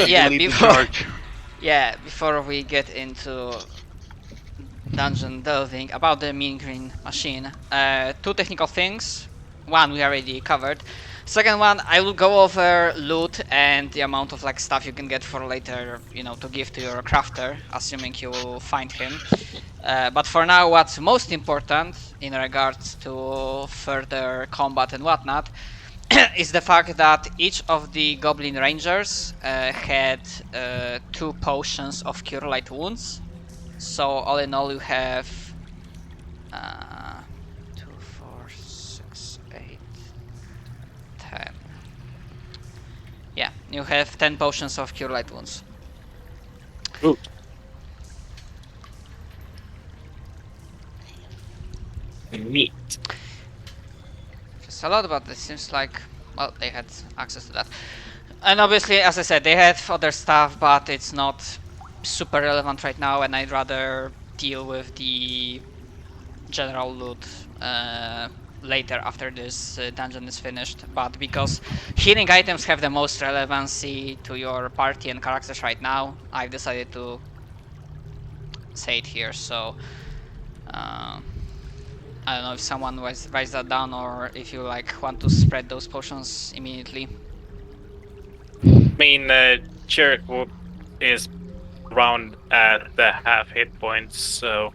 Yeah, Lead the before charge. before we get into dungeon delving about the mean green machine, two technical things. One we already covered. Second one, I will go over loot and the amount of like stuff you can get for later, you know, to give to your crafter, assuming you will find him. But for now, what's most important in regards to further combat and whatnot is the fact that each of the Goblin Rangers had 2 potions of Cure Light Wounds. So all in all, you have 2, 4, 6, 8, 10. Yeah, you have 10 potions of Cure Light Wounds. Ooh. Neat. It's a lot, but it seems like, well, they had access to that. And obviously, as I said, they had other stuff, but it's not super relevant right now, and I'd rather deal with the general loot later after this dungeon is finished. But because healing items have the most relevancy to your party and characters right now, I've decided to say it here. So I don't know if someone writes that down or if you like want to spread those potions immediately. I mean, Jericho is around at the half hit points, so.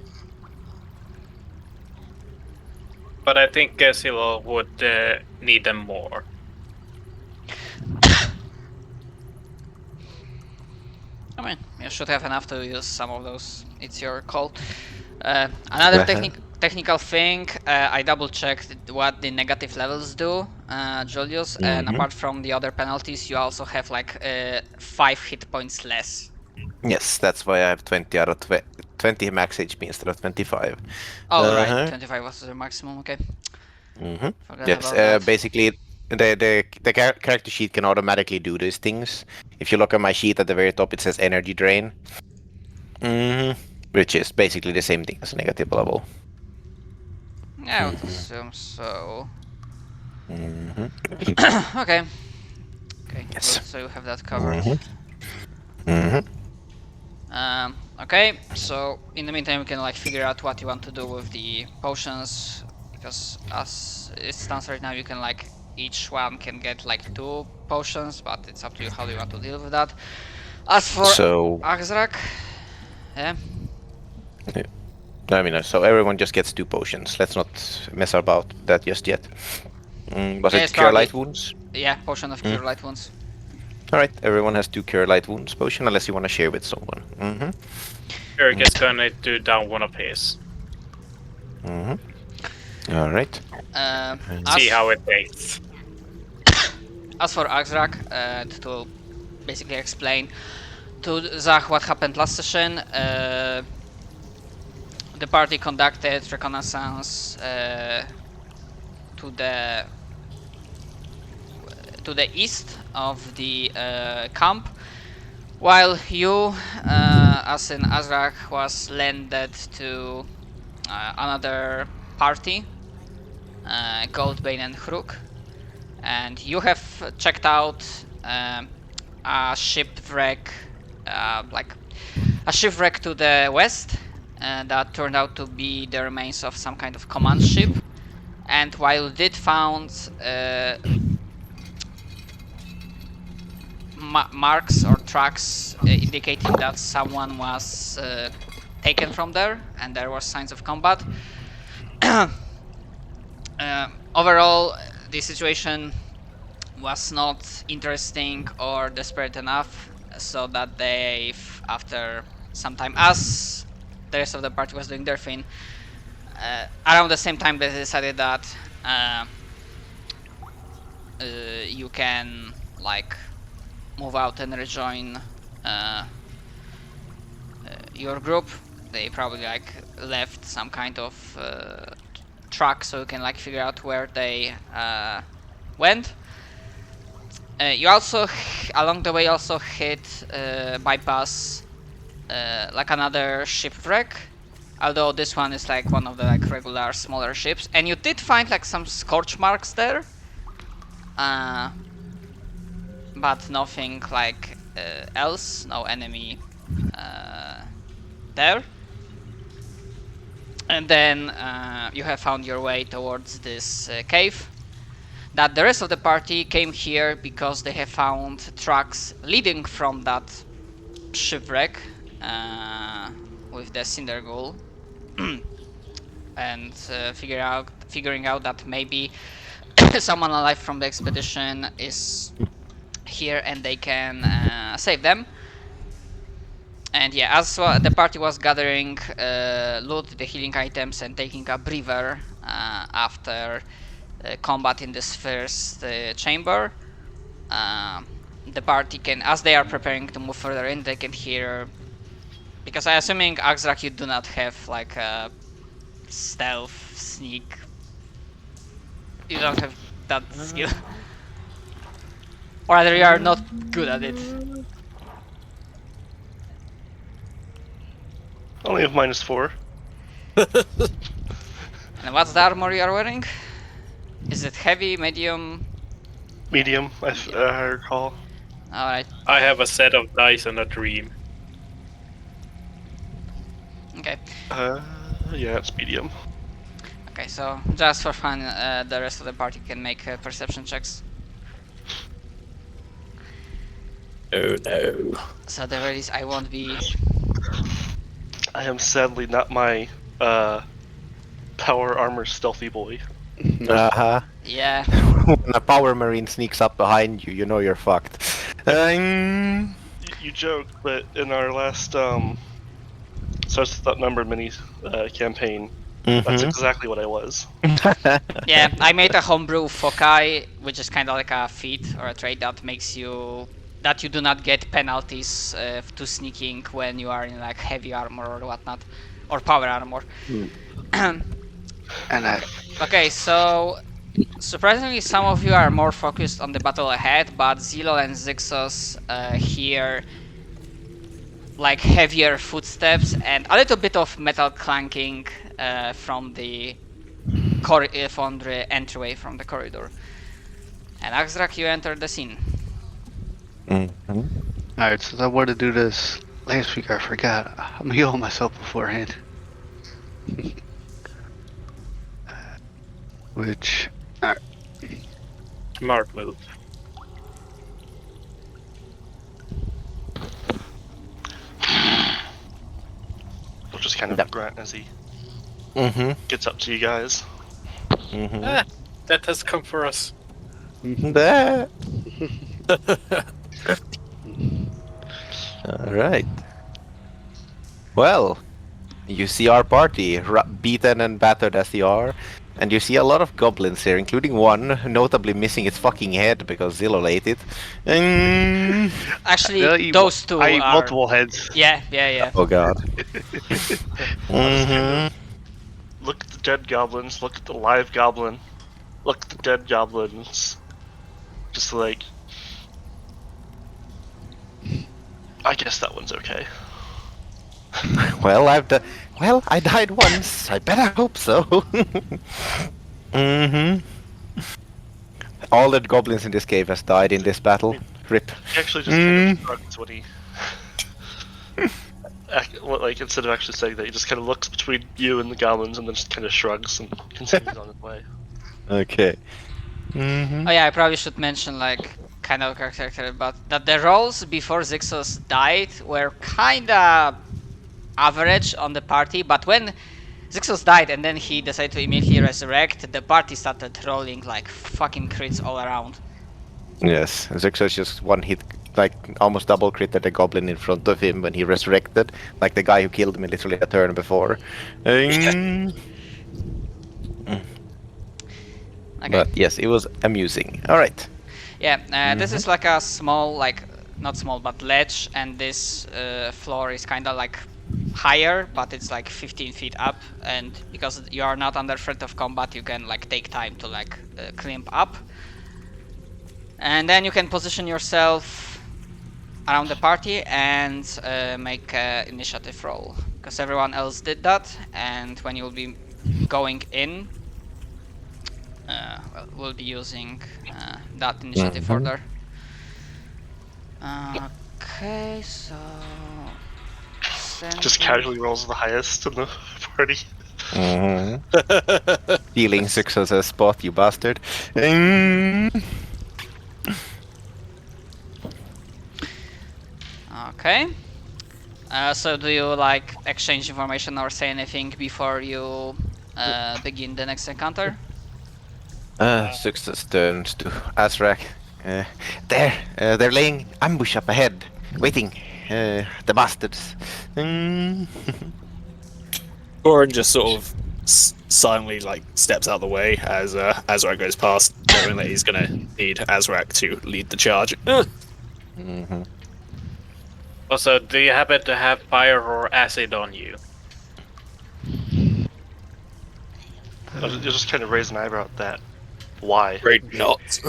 But I think Silo would need them more. I mean, you should have enough to use some of those. It's your call. Another technical thing, I double checked what the negative levels do, Julius, and apart from the other penalties, you also have like 5 hit points less. Yes, that's why I have 20 out of 20 max HP instead of 25. Oh, right, 25 was the maximum, okay. Yes, basically, the character sheet can automatically do these things. If you look at my sheet at the very top, it says energy drain. Which is basically the same thing as a negative level. Yeah, I would assume so. Okay. Yes. Good, so you have that covered. Okay, so in the meantime, you can like figure out what you want to do with the potions, because as it stands right now, you can like each one can get like 2 potions, but it's up to you how you want to deal with that. As for Axrak, yeah. I mean, so everyone just gets 2 potions. Let's not mess about that just yet. Was it Cure Light Wounds? Yeah, potion of Cure Light Wounds. Alright, everyone has 2 Cure Light Wounds potion, unless you want to share with someone. Eric is gonna do down one of his. Alright. See how it tastes. As for Axrak, to basically explain to Zach what happened last session, the party conducted reconnaissance to the east of the camp, while you, as in Azrak, was landed to another party, Goldbane and Hruk, and you have checked out a shipwreck, like a shipwreck to the west, that turned out to be the remains of some kind of command ship. And while you did found marks or tracks indicating that someone was taken from there and there were signs of combat, overall the situation was not interesting or desperate enough so that they, after some time, as the rest of the party was doing their thing, around the same time they decided that you can like move out and rejoin your group. They probably like left some kind of track so you can like figure out where they went. You also along the way also hit bypass like another shipwreck, although this one is like one of the like regular smaller ships, and you did find like some scorch marks there, but nothing like else, no enemy there. And then you have found your way towards this cave. That the rest of the party came here because they have found tracks leading from that shipwreck with the Cinder Ghoul, and figuring out that maybe someone alive from the expedition is here and they can save them. And yeah, as the party was gathering loot, the healing items, and taking a breather after combat in this first chamber, the party can, as they are preparing to move further in, they can hear, because I assuming Axrak, you do not have like a stealth sneak, you don't have that skill, or rather you are not good at it. Only have -4. And what's the armor you are wearing? Is it heavy, medium? Medium, I recall. Alright, I have a set of dice and a dream. okay. Yeah, it's medium. Okay, so just for fun, the rest of the party can make perception checks. Oh no. So the release I won't be. I am sadly not my power armor stealthy boy. Yeah. When a power marine sneaks up behind you, you know you're fucked. You joke, but in our last Starts with That Number mini campaign, that's exactly what I was. Yeah, I made a homebrew foci, which is kind of like a feat or a trait that makes you that you do not get penalties to sneaking when you are in like heavy armor or whatnot, or power armor. And Okay, so surprisingly, some of you are more focused on the battle ahead, but Zilo and Zixos hear like heavier footsteps and a little bit of metal clanking from the entryway from the corridor. And Axrak, you enter the scene. alright, since I wanted to do this last week, I forgot. I'm healing myself beforehand. Which, Smart move. We'll just kind of Yep. grunt as he Mm-hmm. gets up to you guys. Mm-hmm. Ah, that has come for us. Alright. Well, you see our party, beaten and battered as they are, and you see a lot of goblins here, including one, notably missing its fucking head because Zillow ate it. Actually, those two I eat are... multiple heads. Yeah. Oh god. Mm-hmm. Look at the dead goblins, look at the live goblin, look at the dead goblins. Just like, I guess that one's okay. Well, I died once. I better hope so. Mm-hmm. All the goblins in this cave has died in this battle. Rip. He actually just kind of shrugs when he, like, instead of actually saying that, he just kind of looks between you and the goblins and then just kind of shrugs and continues on his way. Okay. Mm-hmm. Oh yeah, I probably should mention like kind of character, but that the rolls before Zixos died were kinda average on the party, but when Zixos died and then he decided to immediately resurrect, the party started rolling like fucking crits all around. Yes, Zixos just one hit, like almost double critted the goblin in front of him when he resurrected, like the guy who killed me literally a turn before. Okay. But yes, it was amusing. Alright. Yeah, this is like a small, like not small, but ledge, and this floor is kind of like higher, but it's like 15 feet up, and because you are not under threat of combat, you can like take time to like climb up, and then you can position yourself around the party and make an initiative roll, because everyone else did that, and when you'll be going in, we'll be using that initiative order. Okay, so Just casually rolls the highest in the party. Mm-hmm. Stealing success spot, you bastard. Mm. Okay. So do you like exchange information or say anything before you begin the next encounter? Success turns to Azrak. They're laying ambush up ahead, waiting. The bastards. Mm. Goran just sort of silently like steps out of the way as Azrak goes past, knowing that he's gonna need Azrak to lead the charge. Mm-hmm. Also, do you happen to have fire or acid on you? You'll just kind of raise an eyebrow at that. Why? Great not.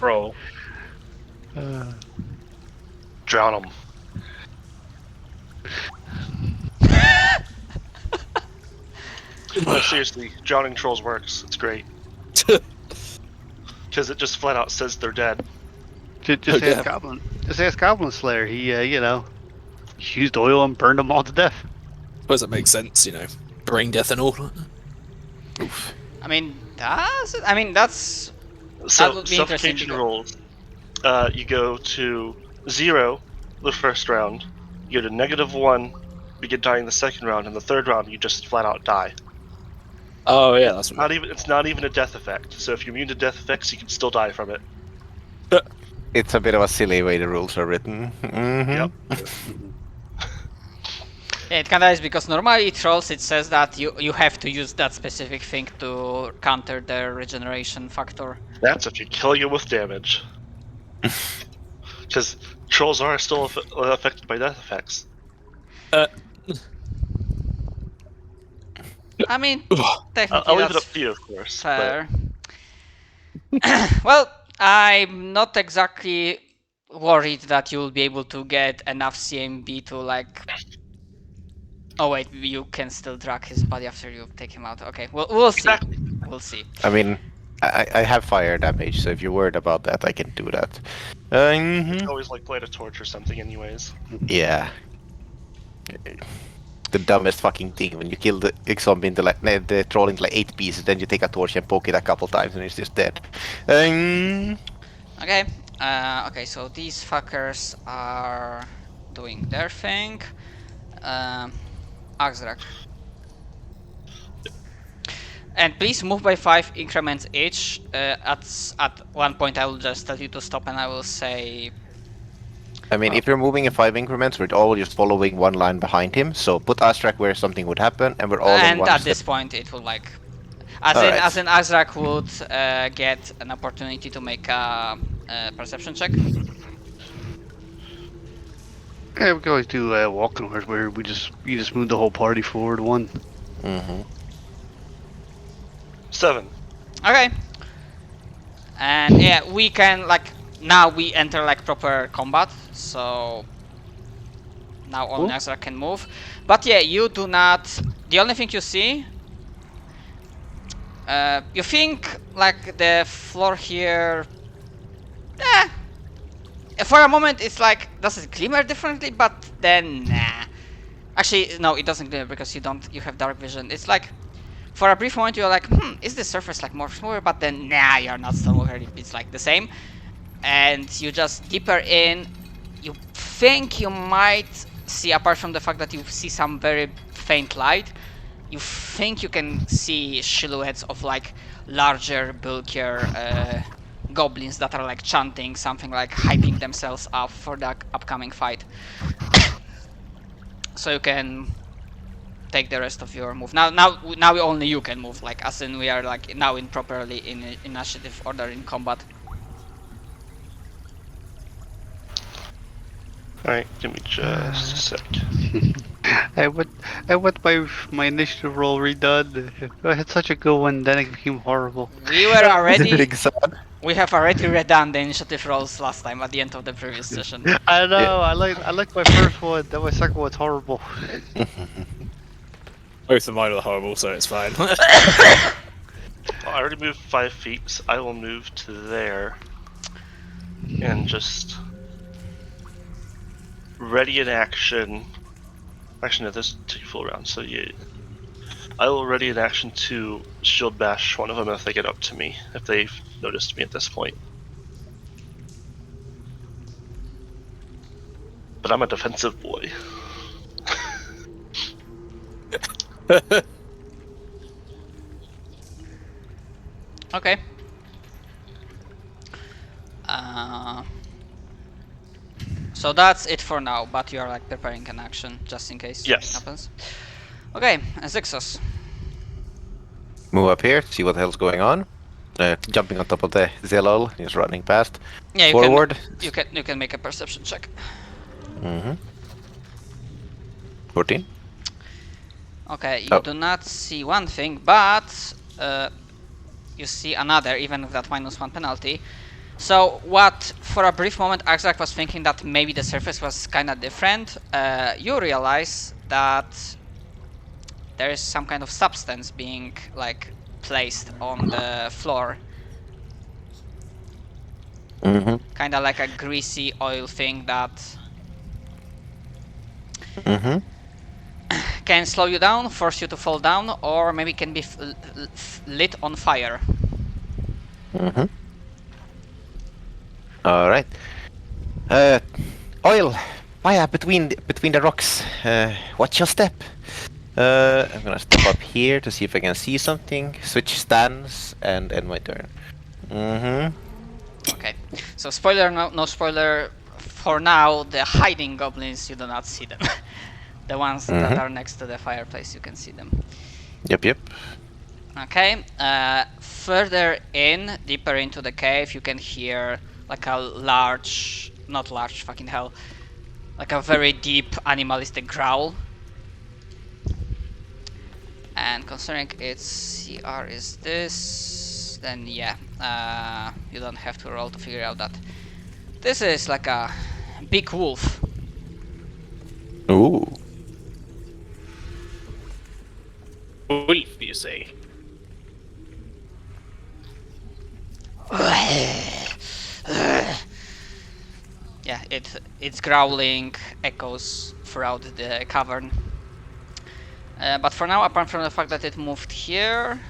Roll. Drown them. No, seriously, drowning trolls works. It's great. Because it just flat out says they're dead. Just Okay. ask Goblin. Just ask Goblin Slayer. He, used oil and burned them all to death. Suppose it makes sense, brain death and all. Oof. I mean, that's So, would be interesting suffocation to go. rolls. You go to 0 the first round. You go to -1, begin dying the second round, and the third round you just flat out die. Oh yeah, that's what. It's not even a death effect. So if you're immune to death effects, you can still die from it. It's a bit of a silly way the rules are written. Mm-hmm. Yep. Yeah, it kinda is because normally trolls it says that you have to use that specific thing to counter their regeneration factor. That's if you kill you with damage. Because trolls are still affected by death effects. I mean, technically I'll leave it that's up to you, of course. fair. Well, I'm not exactly worried that you'll be able to get enough CMB to like. Oh wait, you can still drag his body after you take him out. Okay, we'll see. Exactly. We'll see. I mean, I have fire damage, so if you're worried about that, I can do that. It's always like light a torch or something, anyways. Yeah. The dumbest fucking thing when you kill the zombie into the troll into 8 pieces, then you take a torch and poke it a couple times and it's just dead. Okay. Okay. So these fuckers are doing their thing. Azrak. And please move by 5 increments each. At one point, I will just tell you to stop, and I will say. I mean, if you're moving in 5 increments, we're all just following one line behind him. So put Azrak where something would happen, and we're all in And one at step. this point, it will like. As Alright. in Azrak would get an opportunity to make a perception check. Yeah, we can always do walking orders where you just move the whole party forward one. Mm-hmm. 7. Okay. And yeah, we can like now we enter like proper combat, so now only Azrak can move. But yeah, you do not. The only thing you see, you think like the floor here. For a moment, it's like does it glimmer differently? But then nah. Actually, no, it doesn't glimmer because you have dark vision. It's like. For a brief moment, you're like, is this surface like more smoother? But then, nah, you're not smoother. It's like the same. And you just deeper in. You think you might see, apart from the fact that you see some very faint light, you think you can see silhouettes of like larger, bulkier goblins that are like chanting something like hyping themselves up for the upcoming fight. So you can take the rest of your move. Now only you can move, like as in we are like now in properly in initiative order in combat. Alright, give me just a sec. I want my initiative roll redone. I had such a good one, then it became horrible. We were already Big son. we have already redone the initiative rolls last time at the end of the previous session. I know. I like my first one. Then my second one's horrible. Both of mine are horrible, so it's fine. I already moved 5 feet, so I will move to there. And just ready in action. Actually, no, this take a full round, so yeah. I will ready in action to shield bash one of them if they get up to me, if they've noticed me at this point. But I'm a defensive boy. Okay. So that's it for now, but you are like preparing an action just in case Yes. something happens. Okay, Zixos. Move up here, see what the hell's going on. Jumping on top of the Zilol, he's running past. Yeah, Forward. You can make a perception check. 14. Okay, you Oh. do not see one thing, but you see another, even with that -1 penalty. So what, for a brief moment, Axrak was thinking that maybe the surface was kind of different. You realize that there is some kind of substance being like placed on the floor, kind of like a greasy oil thing that can slow you down, force you to fall down, or maybe can be lit on fire. All right. Oil, fire between the rocks. Watch your step. I'm gonna step up here to see if I can see something. Switch stands and end my turn. Okay, so spoiler, no spoiler. For now, the hiding goblins, you do not see them. The ones that are next to the fireplace, you can see them. Yep. Okay, further in, deeper into the cave, you can hear like a large, not large, fucking hell, like a very deep animalistic growl. And considering its CR is this, then yeah, you don't have to roll to figure out that this is like a big wolf. Ooh. Wolf, you say? Yeah, its growling echoes throughout the cavern. But for now, apart from the fact that it moved here,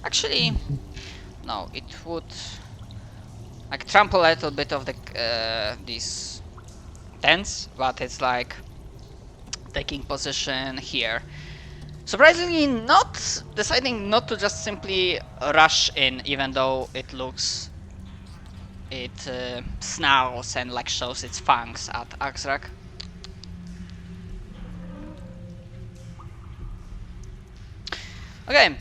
actually, no, it would like trample a little bit of the these tents, but it's like taking position here. Surprisingly, not deciding not to just simply rush in, even though it looks, it snarls and like shows its fangs at Axrak. Okay.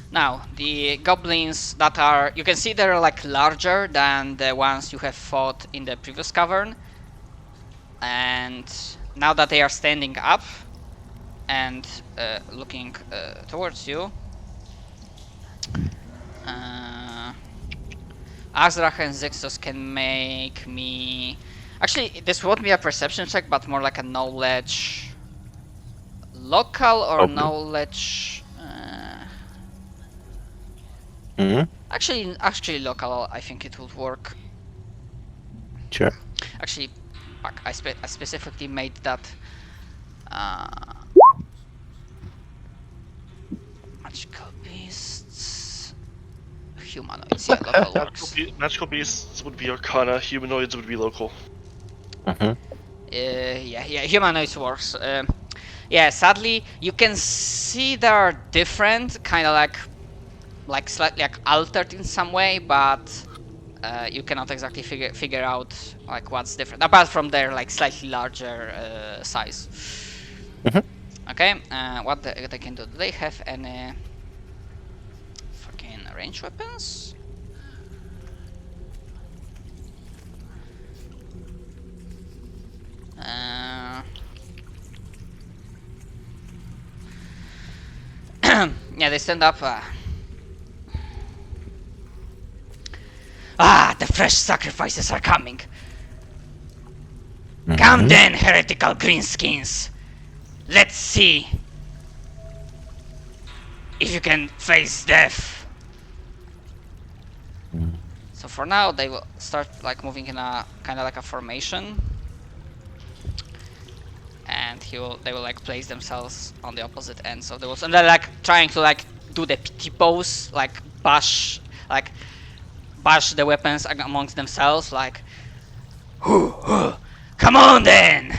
Now the goblins that are, you can see they're like larger than the ones you have fought in the previous cavern, and now that they are standing up and looking towards you, Azrach and Zixos can make me... Actually, this won't be a perception check, but more like a knowledge... Local or knowledge... Actually local, I think it would work. Sure. Actually, fuck, I specifically made that magical beasts, humanoids. Yeah, local works. Magical beasts would be Arcana, humanoids would be local. Yeah, humanoids works. Yeah, sadly, you can see they are different, kind of like slightly like altered in some way, but you cannot exactly figure out like what's different, apart from their like slightly larger size. Okay, what they can do? Do they have any fucking range weapons? Yeah, they stand up. The fresh sacrifices are coming. Come then, heretical greenskins. Let's see if you can face death. So for now, they will start like moving in a kind of like a formation, and they will like place themselves on the opposite ends of the walls, and they're like trying to like do the pity pose, like bash the weapons amongst themselves, like, come on then.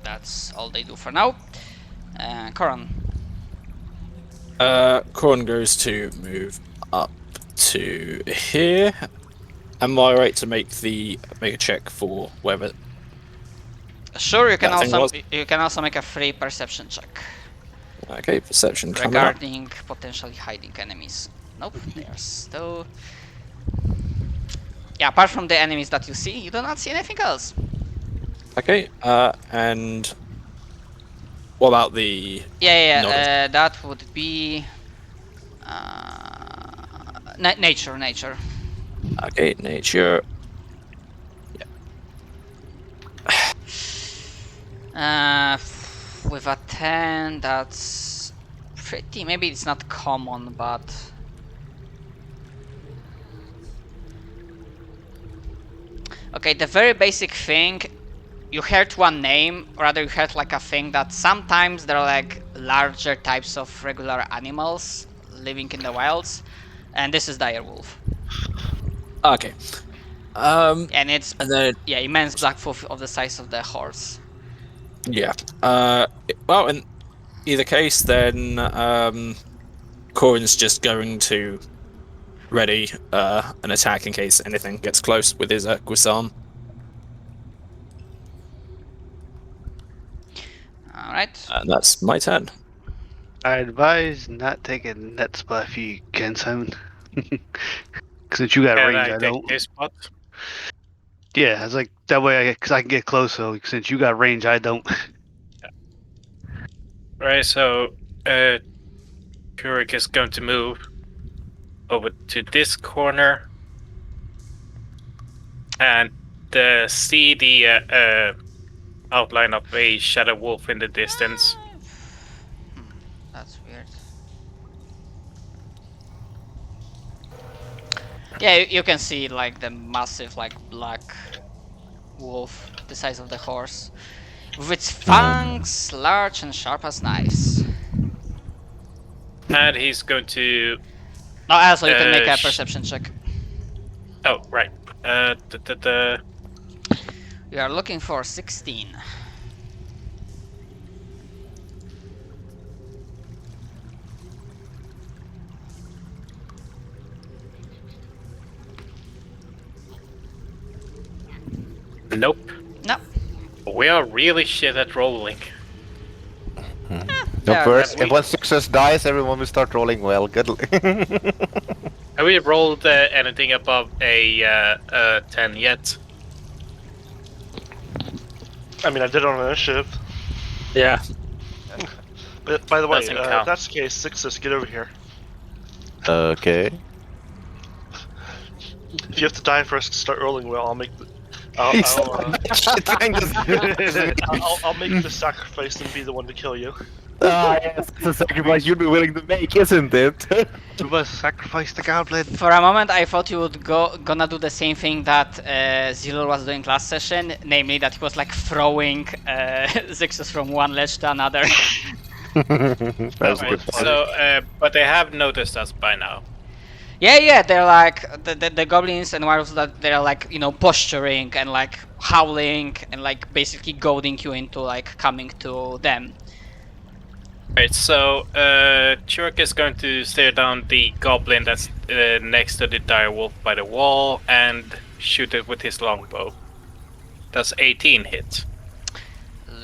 That's all they do for now. Koran. Korn goes to move up to here. Am I right to make a check for whether? Sure, you can That thing also make a free perception check Okay, perception coming up. regarding potentially hiding enemies. Nope, they are still. Yeah, apart from the enemies that you see, you do not see anything else. Okay, and what about the? Yeah, that would be nature. Okay, nature. With a 10, that's pretty. Maybe it's not common, but okay. The very basic thing. You heard one name, or rather you heard like a thing that sometimes there are like larger types of regular animals living in the wilds, and this is Direwolf. Okay. And it's And then immense blackfoot of the size of the horse. yeah. Well, in either case, then Corin's just going to ready an attack in case anything gets close with his Guisarme. Alright. And that's my turn. I advise not taking that spot if you can, Simon. Since you got Can range, I I take don't. this spot? Yeah, it's like that way, because I can get close. So since you got range, I don't. Right, so Kurik is going to move over to this corner and see the outline of a shadow wolf in the distance. That's weird. Yeah, you can see like the massive like black wolf, the size of the horse, with its fangs large and sharp as knives. And he's going to... No, also you can make a perception check. Oh, right. We are looking for 16. Nope. No. We are really shit at rolling. Yeah, First, we- if one success dies, everyone will start rolling well. Good. Have we rolled anything above a 10 yet? I mean, I did on initiative. Yeah. But by the way, Doesn't if count. that's the case, Sixus, get over here. Okay. If you have to die first to start rolling well, I'll make the. I'll make the sacrifice and be the one to kill you. Yes, it's a sacrifice you'd be willing to make, isn't it? We must sacrifice the goblin. For a moment, I thought you would gonna do the same thing that Zilur was doing last session, namely that he was like throwing Zixus from one ledge to another. That was a good point. So, but they have noticed us by now. Yeah, they're like the goblins and werewolves that they're like, you know, posturing and like howling and like basically goading you into like coming to them. Right, so Churk is going to stare down the goblin that's next to the direwolf by the wall and shoot it with his longbow. That's 18 hit.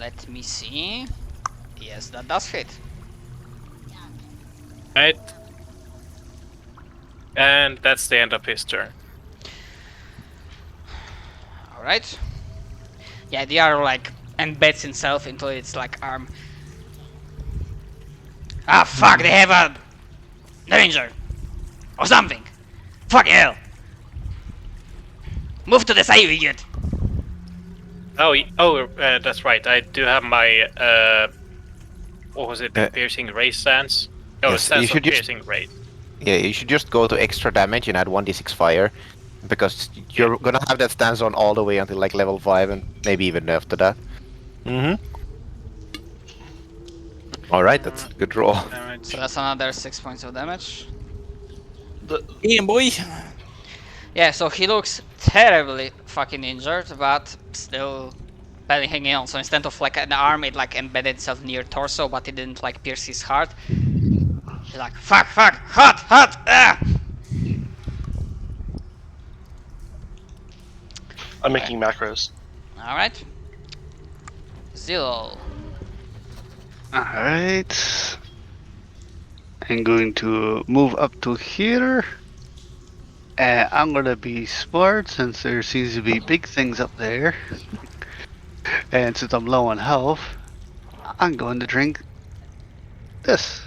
Let me see. Yes, that does hit. Right. And that's the end of his turn. Alright. Yeah, the arrow like embeds himself into its like arm. Ah, fuck, they have a danger. Or something. Fuck hell. Move to the side, you idiot. Oh, that's right. I do have my what was it? The piercing ray stance? Oh, yes, stance you of should just- piercing ray. Yeah, you should just go to extra damage and add 1d6 fire. Because you're gonna have that stance on all the way until like level 5 and maybe even after that. Mm-hmm. Alright, that's a good roll. Damage. So that's another 6 points of damage. Ian boy. Yeah, so he looks terribly fucking injured, but still barely hanging on. So instead of like an arm, it like embedded itself near torso, but it didn't like pierce his heart. He's like, fuck, hot, ah! I'm making macros. Alright. Zilol. Alright. I'm going to move up to here. And I'm gonna be smart since there seems to be big things up there. And since I'm low on health, I'm going to drink this.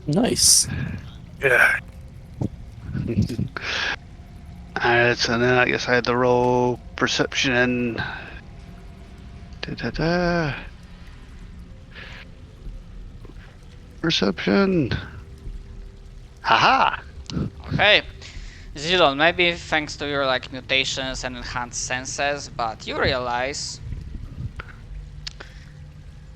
Nice. Yeah. Alright, so now I guess I had to roll perception and perception. Haha! Okay. Zilol, maybe thanks to your like mutations and enhanced senses, but you realize,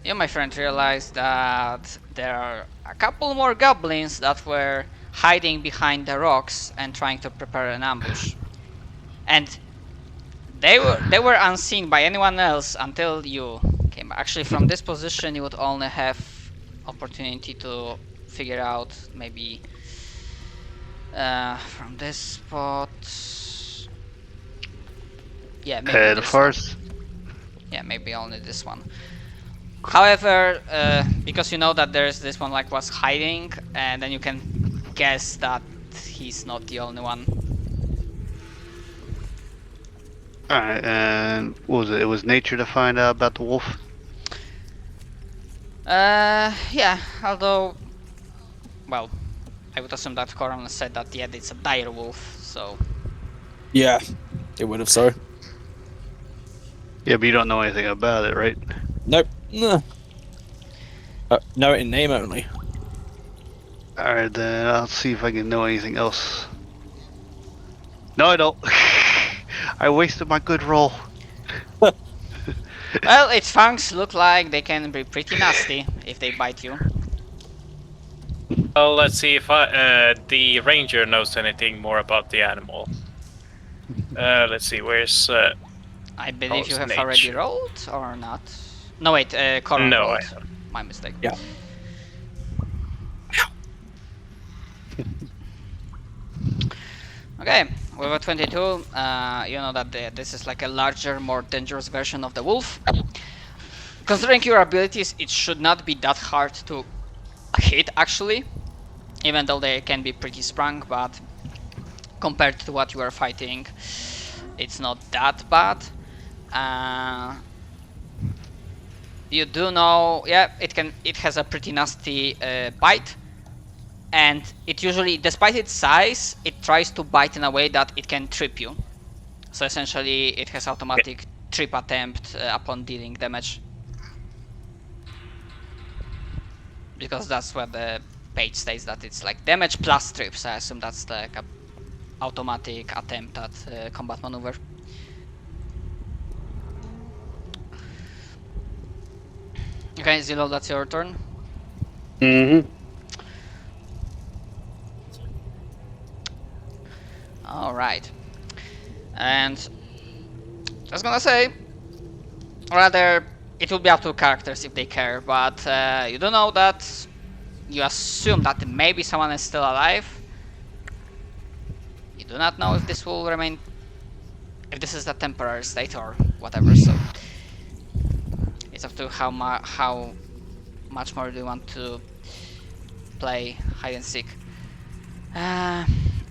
you my friend realize that there are a couple more goblins that were hiding behind the rocks and trying to prepare an ambush. And they were unseen by anyone else until you came. Actually, from this position you would only have opportunity to figure out maybe from this spot. Yeah, maybe The this first. one. Yeah, maybe only this one. However, because you know that there's this one like was hiding, and then you can guess that he's not the only one. Alright, and what was it? It was nature to find out about the wolf. Yeah, although, well, I would assume that Coron said that, yeah, it's a direwolf, so... Yeah, it would have so. Yeah, but you don't know anything about it, right? Nope. No. Know it in name only. Alright, then I'll see if I can know anything else. No, I don't. I wasted my good roll. Well, its fangs look like they can be pretty nasty if they bite you. Well, let's see if the ranger knows anything more about the animal. Let's see, where's... I believe you have Nature. already rolled, or not? No, wait, Coron No, rolled. I haven't. My mistake. Yeah. Okay, with a 22, you know that this is like a larger, more dangerous version of the wolf. Considering your abilities, it should not be that hard to hit, actually. Even though they can be pretty sprung, but compared to what you are fighting, it's not that bad. You do know, yeah, it has a pretty nasty bite. And it usually, despite its size, it tries to bite in a way that it can trip you. So essentially, it has automatic trip attempt upon dealing damage. Because that's what the page states, that it's like damage plus trips. I assume that's like a automatic attempt at combat maneuver. Okay, Zilol, that's your turn. Mm-hmm. Alright. And just gonna say, rather, it will be up to characters if they care, but you do know that you assume that maybe someone is still alive. You do not know if this will remain, if this is a temporary state or whatever, so it's up to how much more do you want to play hide and seek.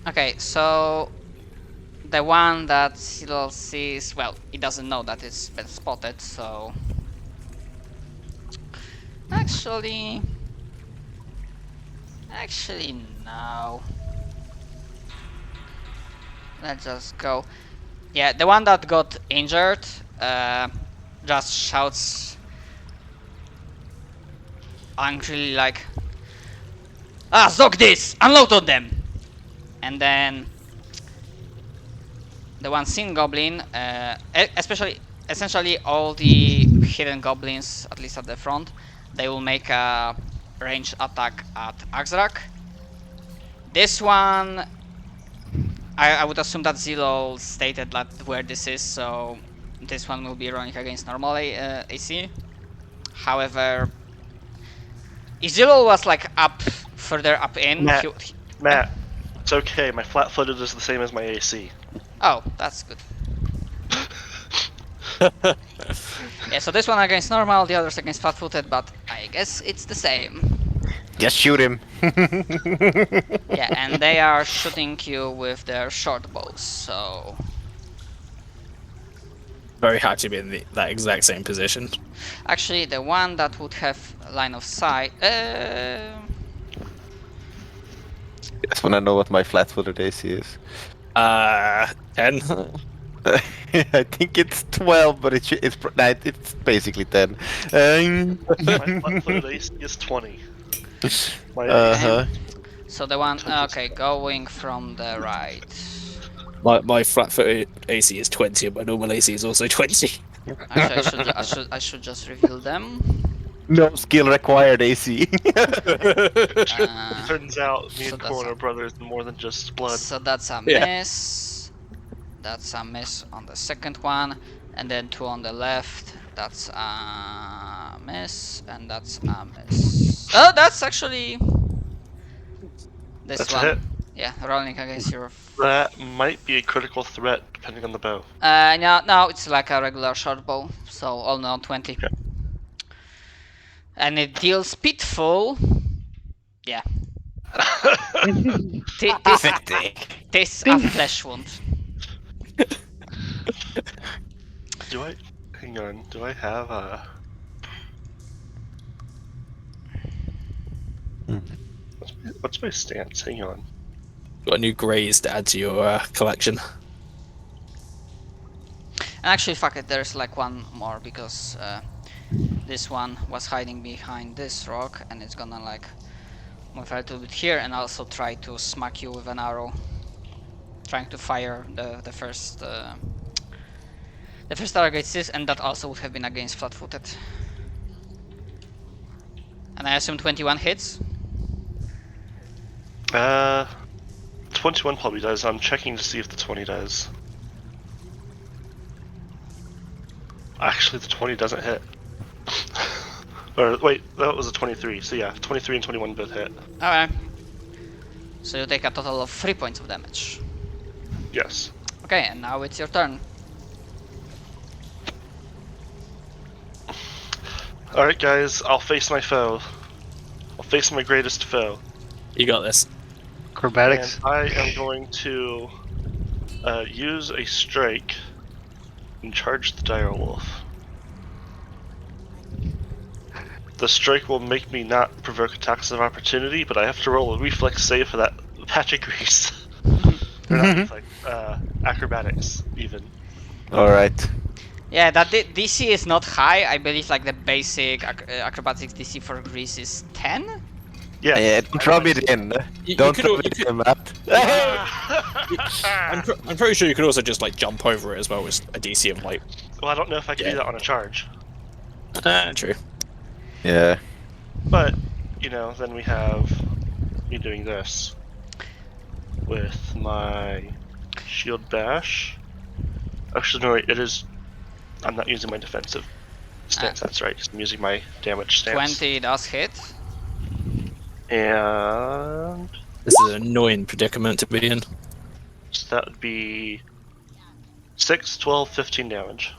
Okay, so the one that Zilol sees, well, it doesn't know that it's been spotted, so actually no. let's just go. Yeah, the one that got injured just shouts angrily like, "Ah, Zog this! Unload on them!" And then the one seen goblin, essentially all the hidden goblins, at least at the front, they will make a ranged attack at Axrak. This one, I would assume that Zillow stated that where this is, so this one will be running against normal AC. However, if Zillow was like further up in, Matt, it's okay. My flat-footed is the same as my AC. oh, that's good. Yeah, so this one against normal, the others against flat-footed, but I guess it's the same. Just shoot him. Yeah, and they are shooting you with their short bows, so... Very happy to be in that exact same position. Actually, the one that would have line of sight... Just wanna know what my flat-footed AC is. 10. I think it's 12, but it's basically 10. My flat-footed AC is 20. So the one... Okay, going from the right. My flat-footed AC is 20, and my normal AC is also 20. Actually, I should just reveal them. No skill required AC. Turns out me so and that's Corn are brothers and more than just blood. So that's a Yeah. miss. That's a miss on the second one, and then 2 on the left. That's a miss, and that's a miss. Oh, that's actually this That's one. a hit. Yeah, rolling against your. That might be a critical threat, depending on the bow. No, it's like a regular short bow, so all in all 20. Okay. And it deals pitfall. Yeah. This a flesh wound. Hang on, do I have a... What's my stance? Hang on. Got a new greys to add to your collection. And actually, fuck it, there's like one more because this one was hiding behind this rock, and it's gonna like move a little bit here and also try to smack you with an arrow, trying to fire the first arrow against this, and that also would have been against flat-footed. And I assume 21 hits. 21 probably does. I'm checking to see if the 20 does. Actually, the 20 doesn't hit. Or wait, that was a 23. So yeah, 23 and 21 both hit. Alright. So you take a total of 3 points of damage. Yes. Okay, and now it's your turn. Alright guys, I'll face my foe. I'll face my greatest foe. You got this. Acrobatics. And I am going to use a strike and charge the Direwolf. The strike will make me not provoke attacks of opportunity, but I have to roll a reflex save for that patch of grease. Or not reflex, acrobatics, even. Alright. Yeah, that DC is not high. I believe like the basic acrobatics DC for Greece is 10? Yeah. Yeah, don't rub it in. Don't could rub al- you it could- in, Matt. I'm pretty sure you could also just like jump over it as well as a DC of like. Well, I don't know if I can do that on a charge. True. Yeah. But, you know, then we have me doing this with my shield bash. Actually, no, wait, it is. I'm not using my defensive stance, that's right. I'm using my damage stance. 20 does hit. And This is an annoying predicament to be in. so that would be 6, 12, 15 damage.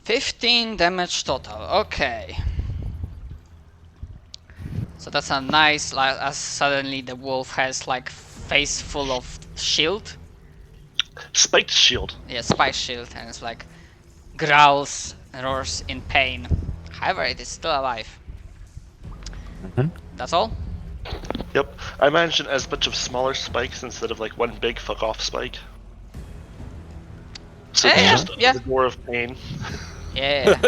15 damage total. Okay. So that's a nice, like, as suddenly the wolf has like face full of shield. Spiked shield. Yeah, spike shield, and it's like growls and roars in pain. However, it is still alive. That's all? Yep. I managed it as a bunch of smaller spikes instead of like one big fuck off spike. So Yeah, just yeah. the door of pain. Yeah.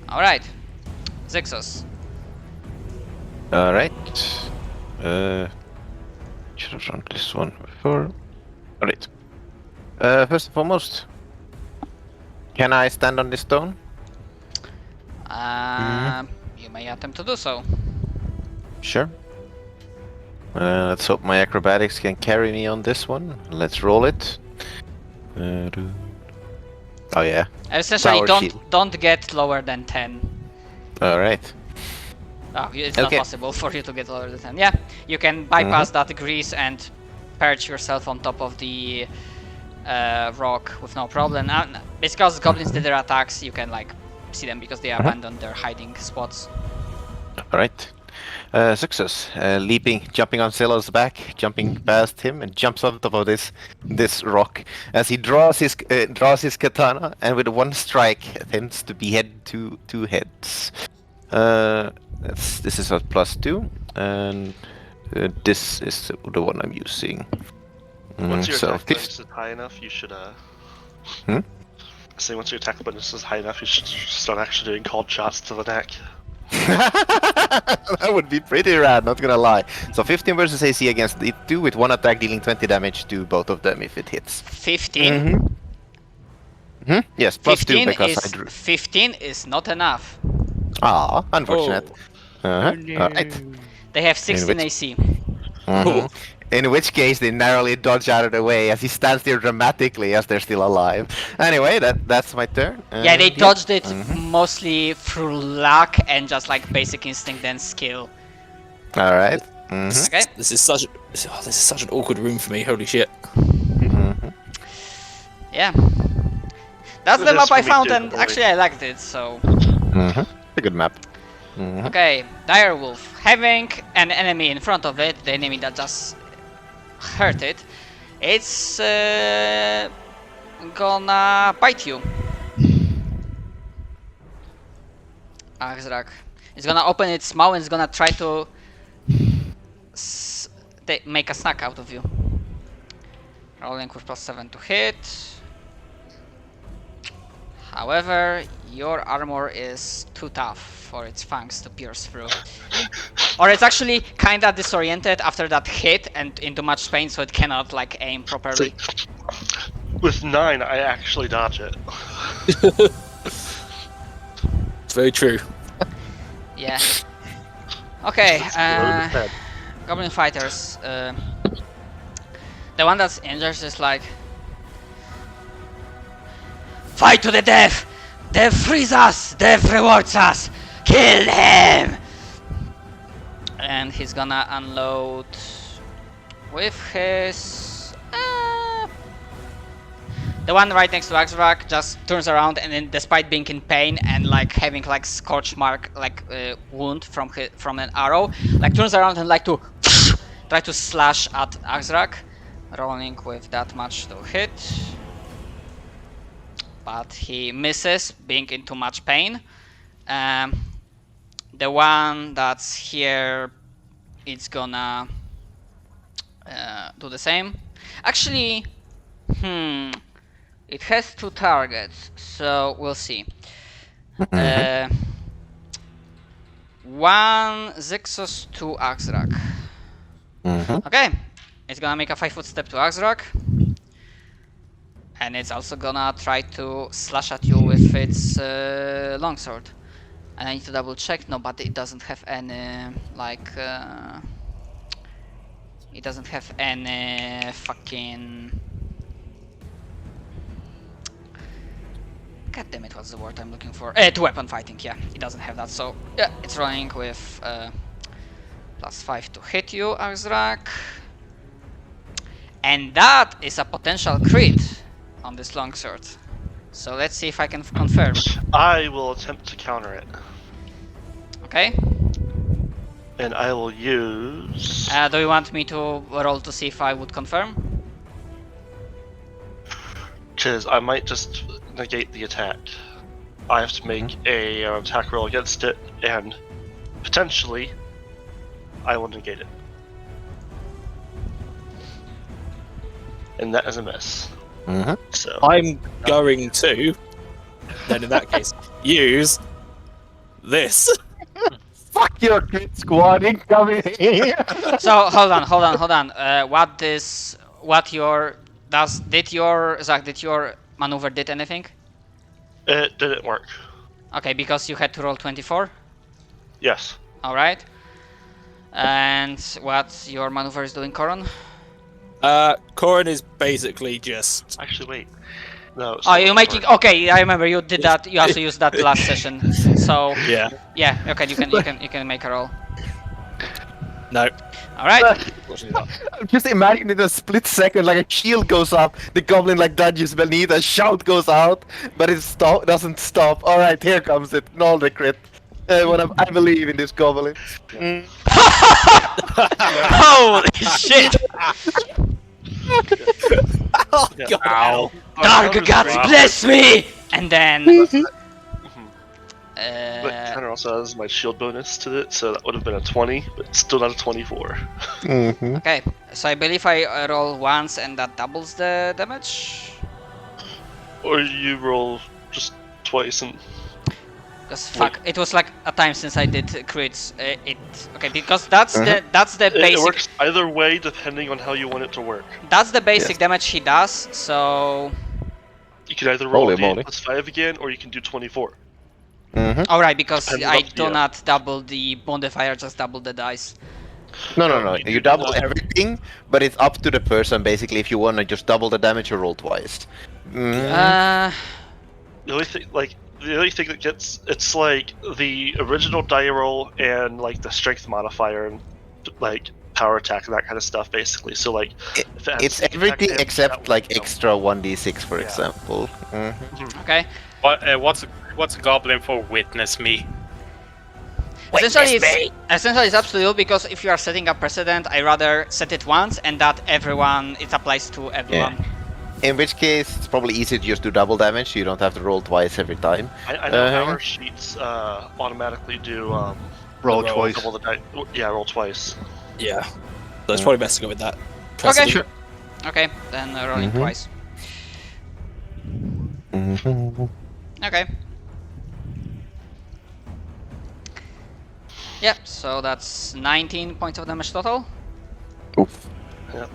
Alright. Zixos. Alright. Should have run this one before. Alright. First and foremost, can I stand on this stone? You may attempt to do so. Sure. Let's hope my acrobatics can carry me on this one. Let's roll it. Oh yeah. Essentially, Power shield. don't get lower than 10. Alright. Oh, it's not Okay. possible for you to get lower than 10. Yeah, you can bypass that grease and perch yourself on top of the rock with no problem. Because goblins did their attacks, you can like see them because they abandoned their hiding spots. Alright. Success. Leaping, jumping on Zillow's back, jumping past him, and jumps on top of this rock as he draws his katana, and with one strike attempts to behead two heads. This is a +2, and this is the one I'm using. Once your So attack bonus is high enough, you should say once your attack bonus is high enough, you should start actually doing cold shots to the neck. That would be pretty rad, not gonna lie. So 15 versus AC against it 2 with one attack dealing 20 damage to both of them if it hits. 15. Yes, +2 15 because is I drew. 15 is not enough. Ah, unfortunate. Alright. They have 16 which- AC. In which case they narrowly dodge out of the way as he stands there dramatically as they're still alive. Anyway, that's my turn. Yeah, they And dodged it mostly through luck and just like basic instinct and skill. Alright. Okay. This is such an awkward room for me. Holy shit. Yeah. That's It the is map for I me found too, and don't worry. actually I liked it, so... A good map. Okay, Direwolf. Having an enemy in front of it, the enemy that just hurt it, it's gonna bite you. Axrak. It's gonna open its mouth and it's gonna try to make a snack out of you. Rolling with +7 to hit. However, your armor is too tough for its fangs to pierce through. Or it's actually kinda disoriented after that hit and in too much pain, so it cannot like aim properly. With 9, I actually dodge it. It's very true. Yeah. Okay, Loaded head. Goblin Fighters. The one that's injured is like... Fight to the death! Death frees us! Death rewards us! Kill him! And he's gonna unload with his... the one right next to Axrak just turns around and then, despite being in pain and like having like scorch mark, like wound from an arrow, like turns around and like to try to slash at Axrak, rolling with that much to hit. But he misses, being in too much pain. The one that's here, it's gonna do the same. Actually, it has 2 targets, so we'll see. One Zixos, 2 Axrak. Okay, it's gonna make a 5-foot step to Axrak. And it's also gonna try to slash at you with its longsword. And I need to double check. No, but it doesn't have any like. It doesn't have any fucking. God damn it! What's the word I'm looking for? To weapon fighting. Yeah, it doesn't have that. So yeah, it's running with +5 to hit you, Axrak. And that is a potential crit on this longsword. So let's see if I can confirm. I will attempt to counter it. Okay. And I will use... Do you want me to roll to see if I would confirm? Because I might just negate the attack. I have to make a attack roll against it, and potentially I will negate it. And that is a miss. So I'm going to, then in that case, use this. Fuck your crit squad incoming! So hold on. Did your maneuver did anything? it didn't work. Okay, because you had to roll 24. Yes. All right. And what your maneuver is doing, Coron? Corin is basically just. Actually, wait. No. Oh, you're making. Okay, I remember you did that. You also used that last session. So Yeah. yeah. Okay, you can make a roll. No. All right. Unfortunately not. Just imagine in a split second, like a shield goes up, the goblin like dodges beneath, a shout goes out, but it doesn't stop. All right, here comes it. Null the crit. I believe in this goblin. Holy shit! Oh, Yeah. God. Ow. Dark gods bless me! And then. But Tanner also has my shield bonus to it, so that would have been a 20, but still not a 24. Okay, so I believe I roll once and that doubles the damage. Or you roll just twice and. Because fuck, it was like a time since I did crits. Okay, because that's the It basic. works either way depending on how you want it to work. That's the basic damage he does. So You can either roll Holy d8 moly. plus 5 again, or you can do 24. all right, because Depends I on do the- not double the modifier, just double the dice. No. You You do double that. everything, but it's up to the person basically. If you want to just double the damage, you roll twice. The only thing that gets it's like the original die roll and like the strength modifier and like power attack and that kind of stuff basically. So like if it has It's sneak attack everything damage, except that like would count. extra 1d6, for Yeah. example. Okay. What's a goblin for witness me? Essentially, it's up to you because if you are setting a precedent, I rather set it once and that it applies to everyone. In which case, it's probably easier to just do double damage, so you don't have to roll twice every time. I know our sheets automatically do Roll Roll twice. double the die. Yeah, roll twice. Yeah. So it's probably best to go with that. Okay. Sure. Okay, then rolling twice. Okay. Yep, so that's 19 points of damage total. Oof. Yeah.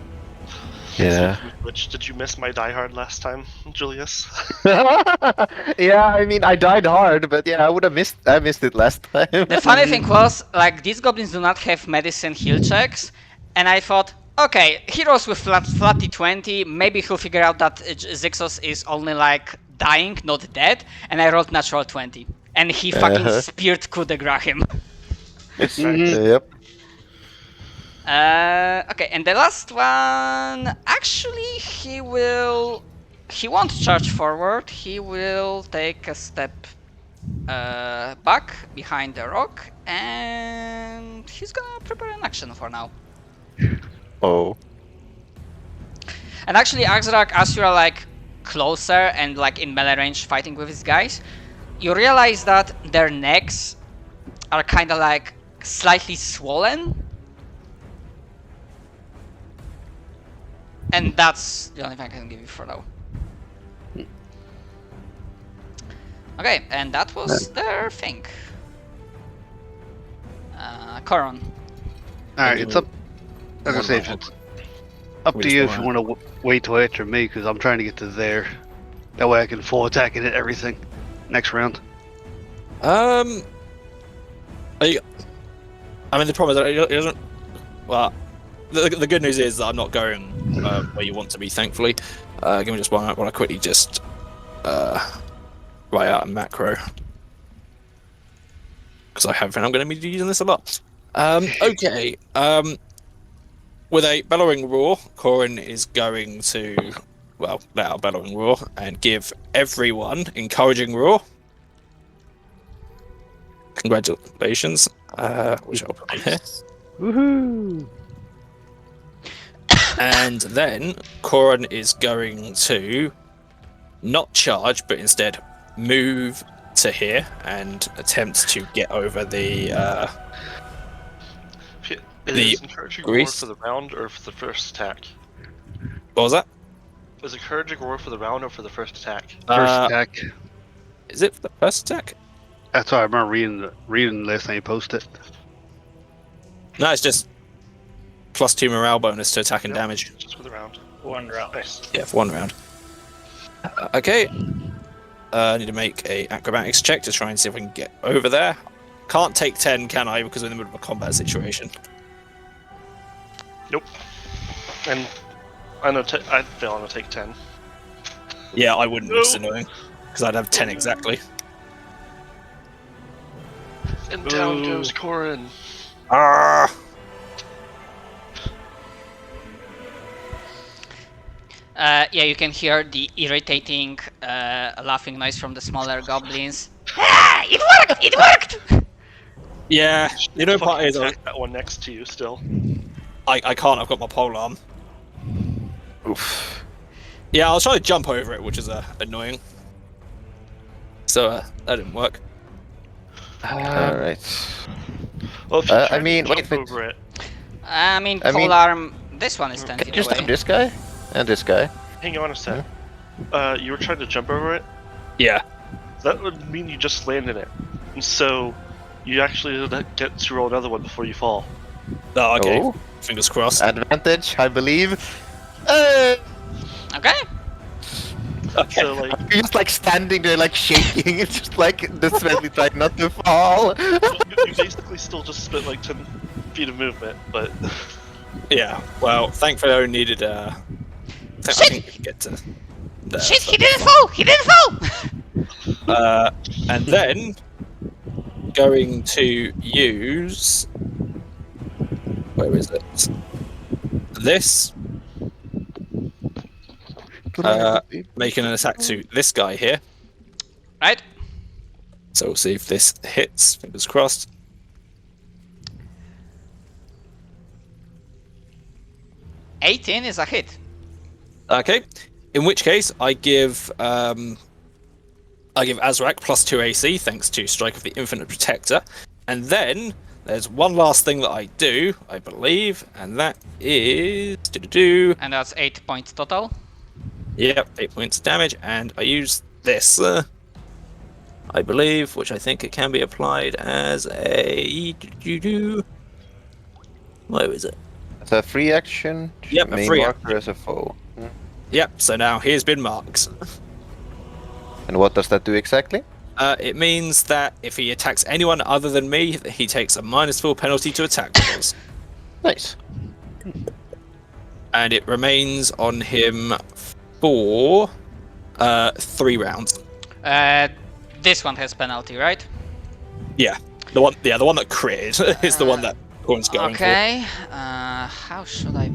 Yeah. Which did you miss my die hard last time, Julius? Yeah, I mean, I died hard, but yeah, I missed it last time. The funny thing was, like, these goblins do not have medicine heal checks, and I thought, okay, heroes with flat D20, maybe he'll figure out that Zixos is only like dying, not dead, and I rolled natural 20. And he fucking speared coup de grace him. Yep. Okay, and the last one, actually, he won't charge forward, he will take a step back behind the rock, and he's gonna prepare an action for now. Oh. And actually, Axrak, as you are like closer and like in melee range fighting with these guys, you realize that their necks are kind of like slightly swollen. And that's the only thing I can give you for now. Okay, and that was their thing. Coron. Alright, it's up. Like I say, it's up to you if you want to wait till after me, because I'm trying to get to there. That way I can full attack and hit everything next round. I mean, the problem is that it doesn't. Well, the good news is that I'm not going where you want to be. Thankfully, give me just one while I quickly just write out a macro because I'm going to be using this a lot. Okay. With a bellowing roar, Corin is going to let out a bellowing roar and give everyone encouraging roar. Congratulations. Which I'll put in here. Woohoo! And then Corin is going to not charge, but instead move to here and attempt to get over the. Is encouraging more grease? for the round or for the first attack? What was that? Is it courage or roar for the round or for the first attack? First attack. Is it for the first attack? That's why I remember reading the list and you posted it. No, it's just +2 morale bonus to attack and damage. Just for the round. 1 round. Nice. Yeah, for 1 round. Okay. I need to make a acrobatics check to try and see if I can get over there. Can't take 10, can I? Because we're in the middle of a combat situation. Nope. And I'd fail on a take 10. Yeah, I wouldn't. It's annoying. Because I'd have 10 exactly. And down Ooh. goes Corin. Ah! Yeah, you can hear the irritating laughing noise from the smaller goblins. Ah, it worked! It worked! Yeah, you know, part Fucking is attack that one next to you still. I can't. I've got my pole arm. Oof. Yeah, I'll try to jump over it, which is annoying. So that didn't work. Alright. Well, if you I try to mean, jump wait, over it, I mean, I mean- polearm. This one is 10 Can feet you just away. have this guy? And this guy? hang on a sec. You were trying to jump over it? Yeah. That would mean you just landed it. And so, you actually get to roll another one before you fall. Oh, okay. Oh. Fingers crossed. Advantage, I believe. Okay. Okay. So, like, You're just like standing there, like shaking. It's just like desperately trying not to fall. you basically still just spent like 10 feet of movement, but Yeah. Well, thankfully I only needed I think we can get to there. Shit, so- he didn't fall! He didn't fall! And then going to use where is it? This making an attack to this guy here. Right? So we'll see if this hits. Fingers crossed. $18 is a hit. Okay. In which case, I give Azrak +2 AC thanks to Strike of the Infinite Protector, and then there's one last thing that I do, I believe, and that is And that's 8 points total. Yep, 8 points of damage, and I use this, I believe, which I think it can be applied as a where is it? It's a free action. Yep, a Main free marker as a foe. Yep. So now here's been marked. And what does that do exactly? It means that if he attacks anyone other than me, he takes a -4 penalty to attack rolls. Nice. And it remains on him for 3 rounds. This one has penalty, right? Yeah, the one that critted is the one that Corn's going for. Okay. How should I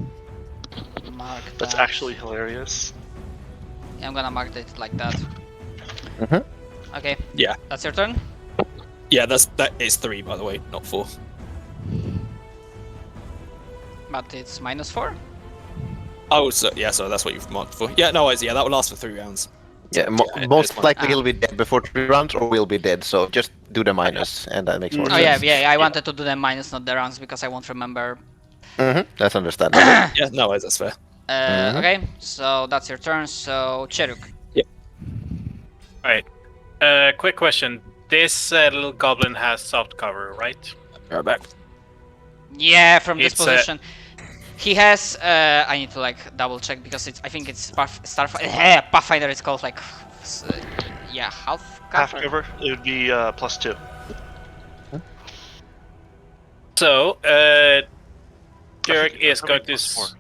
mark that? that's actually hilarious. Yeah, I'm gonna mark it like that. Mhm. Okay. Yeah. That's your turn? Yeah, that is 3, by the way, not 4. But it's -4? Oh, so that's what you've marked for. Yeah, no, that will last for 3 rounds. Yeah, Yeah, most it's fine. likely he'll be dead before 3 rounds, or we'll be dead. So just do the minus, and that makes more Oh sense. yeah, I wanted to do the minus, not the rounds, because I won't remember. That's understandable. Yeah, no, that's fair. Okay, so that's your turn, so Cheruk. Alright. Quick question. This little goblin has soft cover, right? Right back. Yeah, from this It's, position. He has, I need to like double check because I think it's Pathfinder is called like, half Half cover. cover, it would be +2. So, Jurek is going to... +4.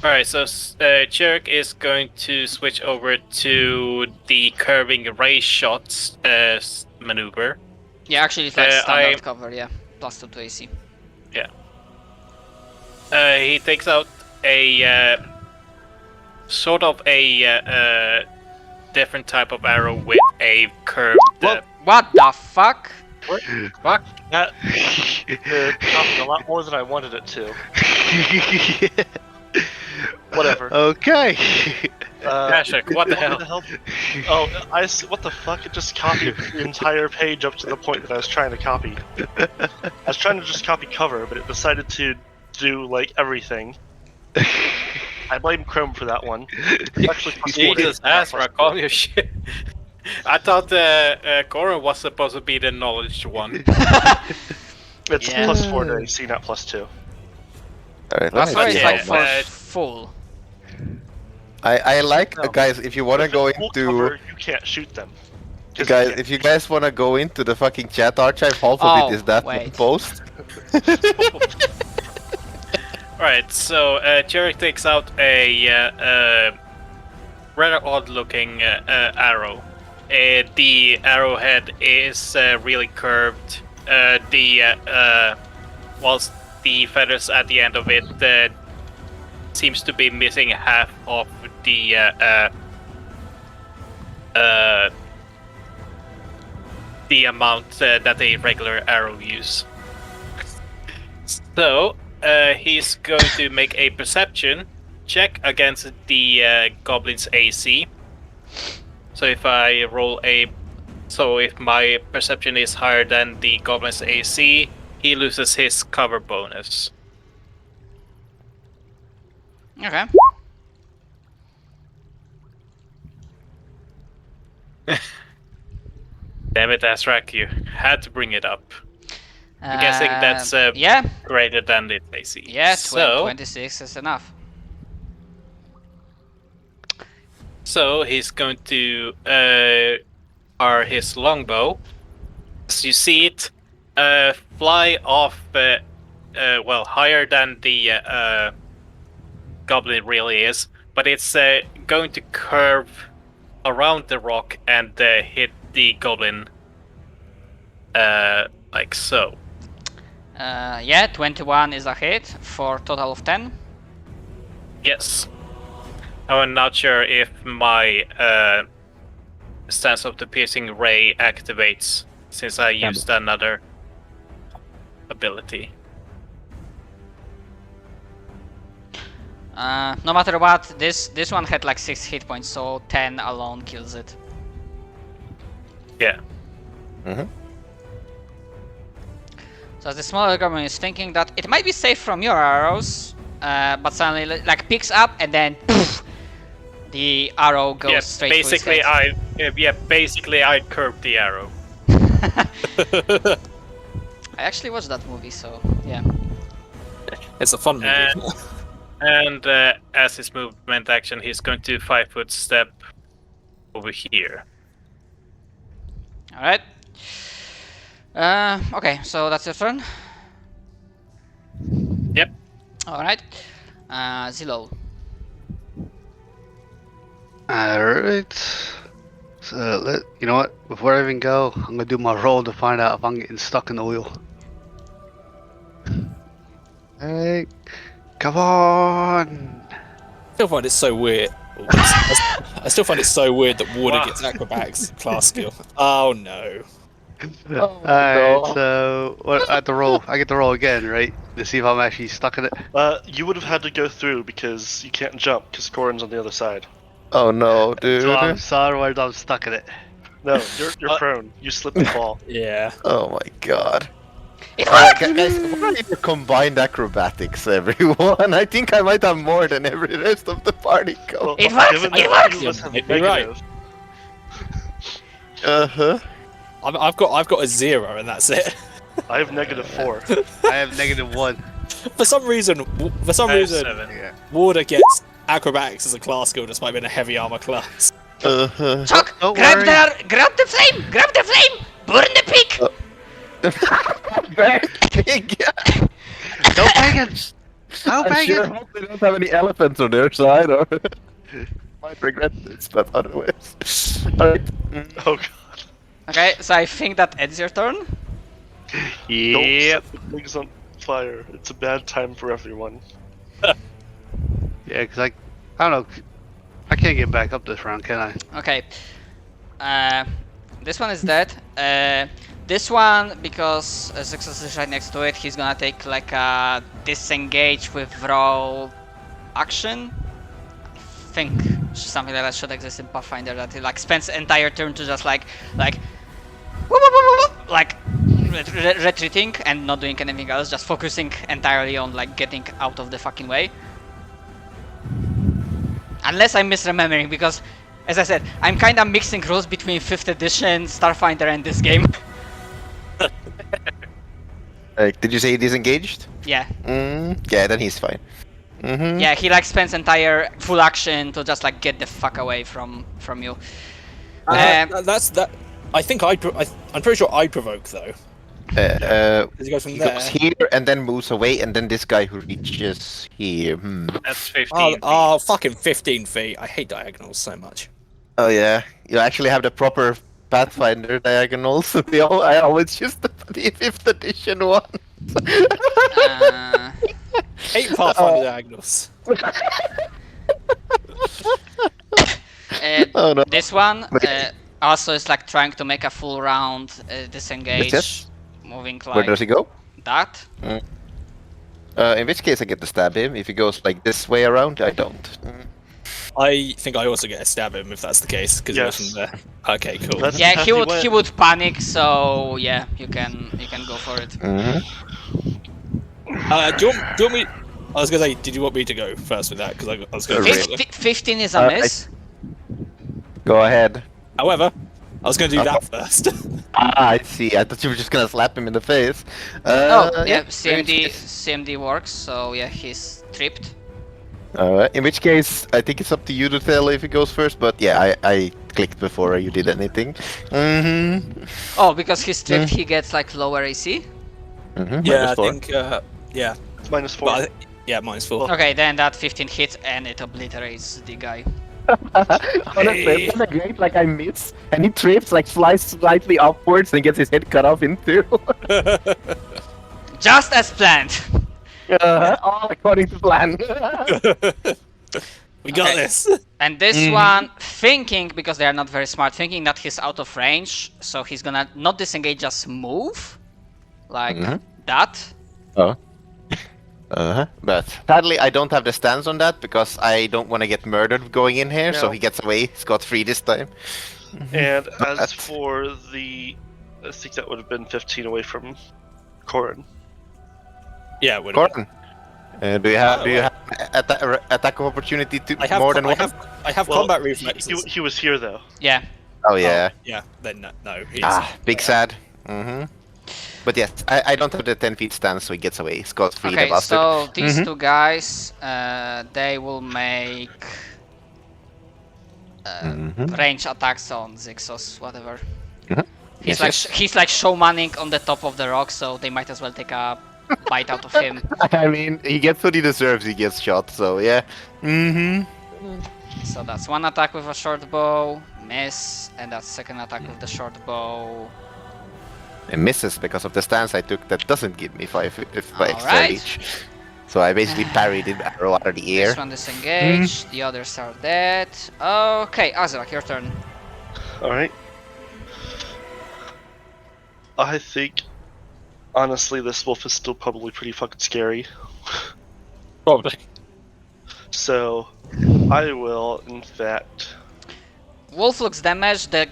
Alright, so Jurek is going to switch over to the curving ray shots maneuver. Yeah, actually it's like standard I- cover, yeah. +2 to AC. He takes out a sort of a different type of arrow with a curved. What the fuck? Fuck. That cost a lot more than I wanted it to. Whatever. Okay. Dashik, what the hell? Oh, what the fuck? It just copied the entire page up to the point that I was trying to copy. I was trying to just copy cover, but it decided to do like everything. I blame Chrome for that one. It's actually plus 4 Jesus, not plus Azra, calm your shit. I thought Corin was supposed to be the knowledge one. It's Yeah. plus 4 to AC, not plus 2. Alright, Plus let four me is see yeah, like how for much. full. I like No. guys. If you wanna With go the full into cover, you can't shoot them. 'Cause guys, you if you guys wanna go into the fucking chat archive, half of Oh, it is that wait. post. Alright, so Cherry takes out a rather odd-looking arrow. The arrowhead is really curved. Whilst the feathers at the end of it seems to be missing half of the amount that a regular arrow use. So he's going to make a perception check against the goblin's AC. So if I roll if my perception is higher than the goblin's AC, he loses his cover bonus. Okay. Damn it, Azrak, you had to bring it up. I'm guessing that's yeah, greater than its AC. yeah. So 26 is enough. So he's going to his longbow. As you see it fly off, higher than the goblin really is, but it's going to curve around the rock and hit the goblin like so. Yeah, 21 is a hit for total of 10. Yes. I'm not sure if my Stance of the Piercing Ray activates since I used another ability. No matter what, this one had like 6 hit points, so 10 alone kills it. Yeah. Mm-hmm. So the smaller goblin is thinking that it might be safe from your arrows, but suddenly like picks up and then poof, the arrow goes straight basically to his head. basically I curved the arrow. I actually watched that movie, so yeah. It's a fun movie. And as his movement action, he's going to 5-foot step over here. Alright. Okay, so that's your turn. Yep. Alright. Zillow. Alright. So, you know what? Before I even go, I'm gonna do my roll to find out if I'm getting stuck in the wheel. Alright. Come on! I still find it so weird. I still find it so weird that Warder Wow. gets acrobatics class skill. Oh no. Alright, so what, I get to roll again, right? To see if I'm actually stuck in it. You would have had to go through because you can't jump because Corin's on the other side. Oh no, dude. So I'm sorry, I'm stuck in it. No, you're prone. You slipped and fall. Yeah. Oh my god. It Alright, worked! guys, what are your combined acrobatics, everyone? I think I might have more than every rest of the party Well, go. It works, given it that works! you must have You're right. negative, Uh-huh. I've got a 0 and that's it. I have -4. I have -1. For some reason, I have 7. Yeah. Warder gets acrobatics as a class skill despite being a heavy armor class. Uh-huh. Chuck, Don't grab worry. grab the flame! Grab the flame! Burn the pig! Very big. Don't bang it! Don't I bang sure it! hope they don't have any elephants on their side, or might regret this, but otherwise. Alright. Oh god. Okay, so I think that ends your turn. Don't Yep. set the things on fire. It's a bad time for everyone. Yeah, because I don't know. I can't get back up this round, can I? Okay. This one is dead. This one, because Success is right next to it, he's gonna take like a disengage withdraw action. I think something like that should exist in Pathfinder, that he like spends entire turn to just like retreating and not doing anything else, just focusing entirely on like getting out of the fucking way. Unless I'm misremembering, because, as I said, I'm kind of mixing rules between 5th edition, Starfinder, and this game. Did you say he disengaged? Yeah. Yeah, then he's fine. Yeah, he like spends entire full action to just like get the fuck away from you. That's that. I think I'm pretty sure I provoke though. Does he go from He there? goes here and then moves away, and then this guy who reaches here. That's 15. Oh, fucking 15 feet. I hate diagonals so much. Oh yeah, you actually have the proper Pathfinder diagonals. I always use the 5th edition one. Hate Pathfinder diagonals. Oh no. This one also is like trying to make a full round disengage, Yes. moving Where like does he go? that. In which case I get to stab him. If he goes like this way around, I don't. I think I also get a stab him if that's the case because Yes. he goes from there. Okay, cool. That's Yeah, how he went. would panic. So yeah, you can go for it. Do you want me? I was gonna say, did you want me to go first with that? Because I was gonna. Really? 15 is a miss. Go ahead. However, I was gonna do that first. I see. I thought you were just gonna slap him in the face. Yeah, CMD works. So yeah, he's tripped. Alright, in which case, I think it's up to you to tell if he goes first, but yeah, I clicked before you did anything. Oh, because he's tripped, he gets like lower AC. Yeah, I -4. think. Yeah, -4. but yeah, -4. Okay, then that 15 hits and it obliterates the guy. Honestly, it's great, like I miss, and he trips, like flies slightly upwards and gets his head cut off in two. Just as planned. All according to plan. We got Okay. this. And this one, thinking, because they are not very smart, thinking that he's out of range, so he's gonna not disengage, just move. Like that. Oh. But sadly, I don't have the stance on that because I don't want to get murdered going in here, so No. he gets away scot-free this time. And as But- for the, I think that would have been 15 away from Corin. Yeah, it would. Gordon, do you have attack of opportunity to I have more than I one? have Well, combat he, reflexes. he was here though. Yeah. Oh yeah. Yeah, then no. He's, Big sad. But yes, I don't have the 10 feet stance, so he gets away scot-free. Okay, the bastard. so these two guys, they will make range attacks on Zixos, whatever. He's Yes, like showmanning on the top of the rock, so they might as well take a bite out of him. I mean, he gets what he deserves. He gets shot, so yeah. So that's one attack with a short bow, miss, and that's second attack with the short bow. It misses because of the stance I took. That doesn't give me 5 extra Alright. reach. So I basically parried the arrow out of the air. This one disengaged, the others are dead. Okay, Azrak, your turn. Alright. I think, honestly, this wolf is still probably pretty fucking scary. Probably. So, I will, in fact, Wolf looks damaged, the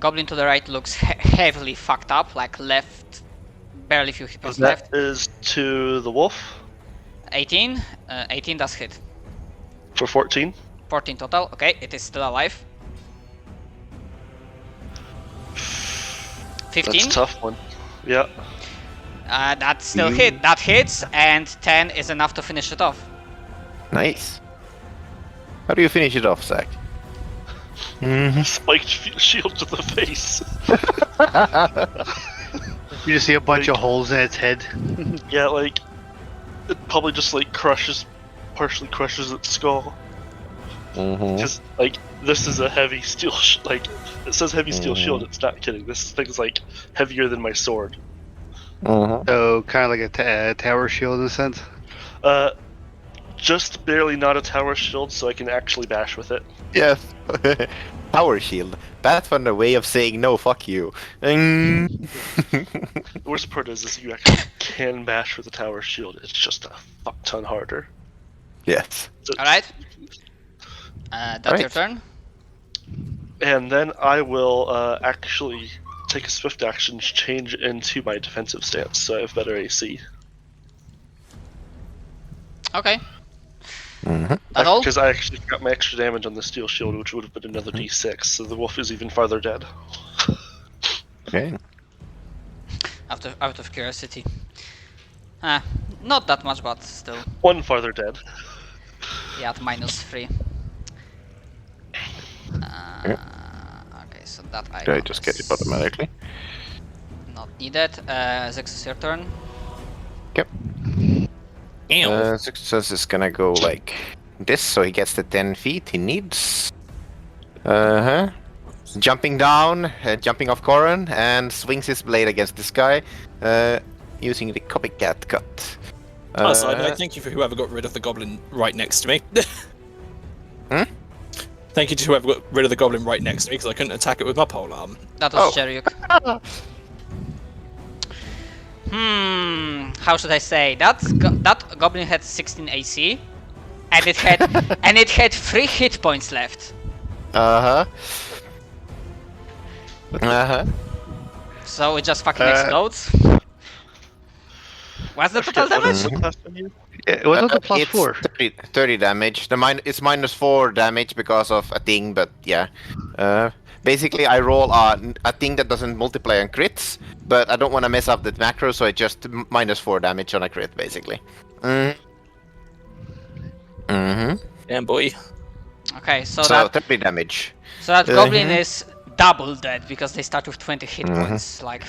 goblin to the right looks heavily fucked up, like left, barely few hit points left. that is to the wolf 18, 18 does hit. for 14. 14 total, okay, it is still alive. 15, That's a tough one. Yeah. that still that hits, and 10 is enough to finish it off. Nice. How do you finish it off, Zach? Spiked shield to the face. You just see a bunch of holes in its head. Yeah, like, it probably just, like, partially crushes its skull. Because, like, this is a heavy steel, like, it says heavy steel shield, it's not kidding. This thing's, like, heavier than my sword. So, kind of like a tower shield in a sense. Just barely not a tower shield, so I can actually bash with it. Yes. Power shield. Pathfinder way of saying no, fuck you. The worst part is you actually can bash with a tower shield, it's just a fuck ton harder. Yes. So- Alright. That's your Alright. turn. And then I will actually take a swift action, change into my defensive stance, so I have better AC. Okay. That all? Because I actually got my extra damage on the steel shield, which would have been another d6, so the wolf is even farther dead. Okay. Out of curiosity. Not that much, but still. One farther dead. Yeah, at -3. Yep. Okay, so that I I just get it automatically. not needed. Zex, your turn. Success is gonna go like this, so he gets the 10 feet he needs. Jumping down, jumping off Corin, and swings his blade against this guy, using the copycat cut. Also, I thank you for whoever got rid of the goblin right next to me. Thank you to whoever got rid of the goblin right next to me, because I couldn't attack it with my polearm. That was Jeriuk. How should I say? That goblin had 16 AC, and it had 3 hit points left. So it just fucking explodes. What's the total damage? It was a plus It's 4. 30 damage. It's -4 damage because of a thing, but yeah. Basically, I roll a thing that doesn't multiply on crits, but I don't want to mess up the macro, so I just -4 damage on a crit, basically. Damn boy. Okay, so 30 damage. So that goblin is double dead because they start with 20 hit points. Like,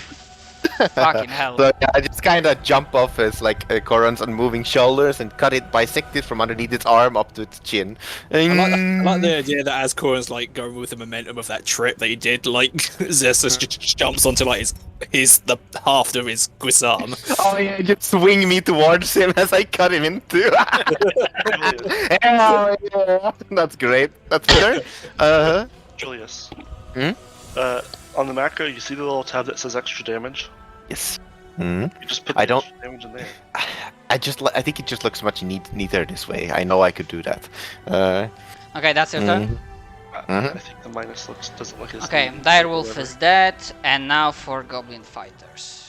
fucking hell. So yeah, I just kind of jump off his Coron's unmoving shoulders and cut it, bisect it from underneath its arm up to its chin. I like the idea that as Corin's like going with the momentum of that trip that he did, like Zestus just jumps onto like the haft of his guisarme. Oh yeah, just swing me towards him as I cut him in two. Oh, yeah. That's great. That's fair. Julius. Hmm? On the macro, you see the little tab that says extra damage? Yes. You just put the extra damage in there. I think it just looks much neater this way. I know I could do that. Okay, that's your turn. I think the minus doesn't look as Okay, neat. Direwolf Whatever. is dead, and now for Goblin Fighters.